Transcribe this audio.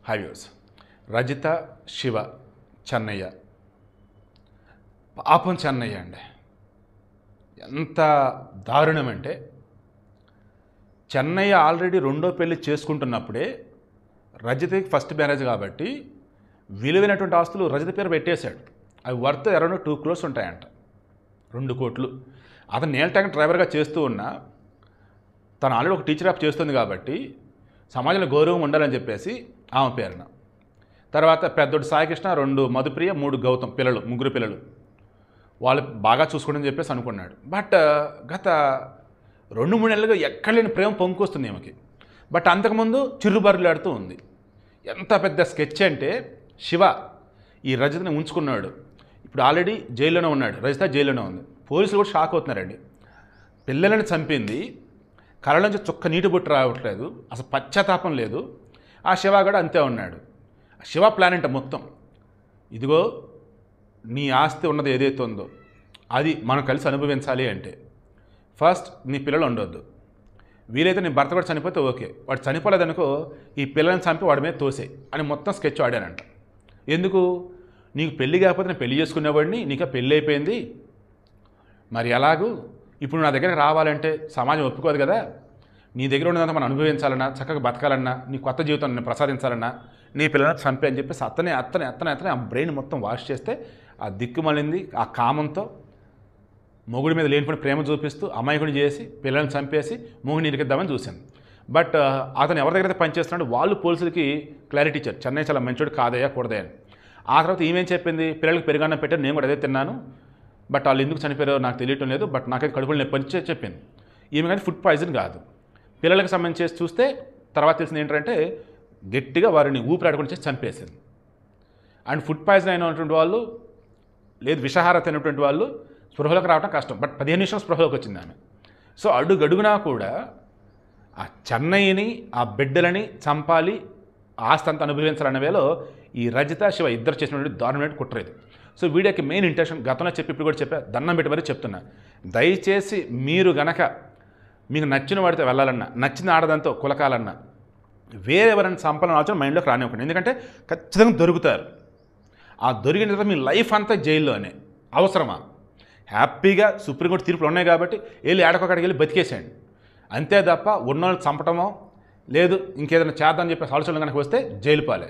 హైవ్యూస్ రజిత శివ చెన్నయ్య పాపం చెన్నయ్య అండి ఎంత దారుణం అంటే చెన్నయ్య ఆల్రెడీ రెండో పెళ్లి చేసుకుంటున్నప్పుడే రజితకి ఫస్ట్ మ్యారేజ్ కాబట్టి విలువైనటువంటి ఆస్తులు రజిత పేరు పెట్టేశాడు. అవి వర్త్ అరౌండ్ 2 crores ఉంటాయంట, 2 కోట్లు. అతను నేల్ ట్యాంక్ డ్రైవర్గా చేస్తూ ఉన్నా తను ఆల్రెడీ ఒక టీచర్ ఆఫ్ చేస్తుంది కాబట్టి సమాజంలో గౌరవం ఉండాలని చెప్పేసి ఆమె పేరున. తర్వాత పెద్దోడు సాయికృష్ణ, 2 మధుప్రియ, 3 గౌతమ్ పిల్లలు, 3 పిల్లలు. వాళ్ళు బాగా చూసుకోండి చెప్పేసి అనుకున్నాడు. బట్ గత 2-3 నెలలుగా ఎక్కడ లేని ప్రేమ పొంగుకొస్తుంది ఈమెకి. బట్ అంతకుముందు చిరుబరులాడుతూ ఉంది. ఎంత పెద్ద స్కెచ్ అంటే శివ ఈ రజితని ఉంచుకున్నాడు. ఇప్పుడు ఆల్రెడీ జైల్లోనే ఉన్నాడు, రజిత జైల్లోనే ఉంది. పోలీసులు కూడా షాక్ అవుతున్నారండి. పిల్లలని చంపింది, కళ్ళ నుంచి చుక్క నీటి బొట్టు రావట్లేదు, అసలు పశ్చాత్తాపం లేదు. ఆ శివ కూడా అంతే ఉన్నాడు. శివ ప్లాన్ అంటే మొత్తం ఇదిగో నీ ఆస్తి ఉన్నది ఏదైతే ఉందో అది మనం కలిసి అనుభవించాలి అంటే ఫస్ట్ నీ పిల్లలు ఉండొద్దు, వీలైతే నీ భర్త కూడా చనిపోతే ఓకే, వాడు చనిపోలేదనుకో ఈ పిల్లల్ని చంపి వాడి మీద తోసే అని మొత్తం స్కెచ్ ఆడానంట. ఎందుకు? నీకు పెళ్ళి కాకపోతే నేను పెళ్లి చేసుకునేవాడిని, నీకు పెళ్ళి అయిపోయింది, మరి ఎలాగూ ఇప్పుడు నా దగ్గరికి రావాలంటే సమాజం ఒప్పుకోదు కదా, నీ దగ్గర ఉన్నదంతా మనం అనుభవించాలన్నా, చక్కగా బతకాలన్నా, నీ కొత్త జీవితం నేను ప్రసాదించాలన్నా నీ పిల్లలను చంపే అని చెప్పేసి అతనే ఆ బ్రెయిన్ మొత్తం వాష్ చేస్తే ఆ దిక్కుమలింది ఆ కామంతో మొగుడి మీద లేనిపోయిన ప్రేమ చూపిస్తూ అమాయకుడిని చేసి పిల్లల్ని చంపేసి మొగుడిని ఇరికిద్దామని చూశాను. బట్ అతను ఎవరి దగ్గర పనిచేస్తున్నాడు వాళ్ళు పోలీసులకి క్లారిటీ ఇచ్చారు, చెన్నై చాలా మంచోడు కాదయ్యా కూడదయ్యా అని. ఆ తర్వాత ఈమెం చెప్పింది, పిల్లలకి పెరుగన్నం పెట్టారు, నేను కూడా అదే తిన్నాను, బట్ వాళ్ళు ఎందుకు చనిపోయారో నాకు తెలియటం లేదు, బట్ నాకైతే కడుపులో నొప్పి అని చెప్పింది. ఈమె కానీ ఫుడ్ పాయిజన్ కాదు. పిల్లలకు సంబంధించి చేసి చూస్తే తర్వాత తెలిసింది ఏంటంటే గట్టిగా వారిని ఊపిరాడకుండా చేసి చంపేసింది. అండ్ ఫుడ్ పాయిజన్ అయినటువంటి వాళ్ళు లేదు విషాహారత అయినటువంటి వాళ్ళు స్పృహలోకి రావడం కష్టం, బట్ 15 నిమిషాలు స్పృహలోకి వచ్చింది ఆమె. సో అడుగడుగునా కూడా ఆ చెన్నైని ఆ బిడ్డలని చంపాలి, ఆస్తి అంతా అనుభవించాలన్న వేలో ఈ రజిత శివ ఇద్దరు చేసినటువంటి దారుణమైన కుట్రేది. సో వీడియోకి మెయిన్ ఇంటెన్షన్ గతంలో చెప్పి ఇప్పుడు కూడా చెప్పా, దండం పెట్టి మరీ చెప్తున్నా, దయచేసి మీరు గనక మీకు నచ్చిన వాడితో వెళ్ళాలన్నా, నచ్చిన ఆడదంతో కులకాలన్నా వేరెవరైనా చంపాలని ఆలోచన మైండ్లోకి రానివ్వకండి. ఎందుకంటే ఖచ్చితంగా దొరుకుతారు. ఆ దొరికిన తర్వాత మీ లైఫ్ అంతా జైల్లోనే. అవసరమా? హ్యాపీగా సుప్రీంకోర్టు తీర్పులు ఉన్నాయి కాబట్టి వెళ్ళి ఏడకొక్కడికి వెళ్ళి బతికేసేయండి. అంతే తప్ప ఉన్నోళ్ళు చంపటమో లేదు ఇంకేదైనా చేద్దామని చెప్పేసి ఆలోచనలు కనుక వస్తే జైలు పాలే.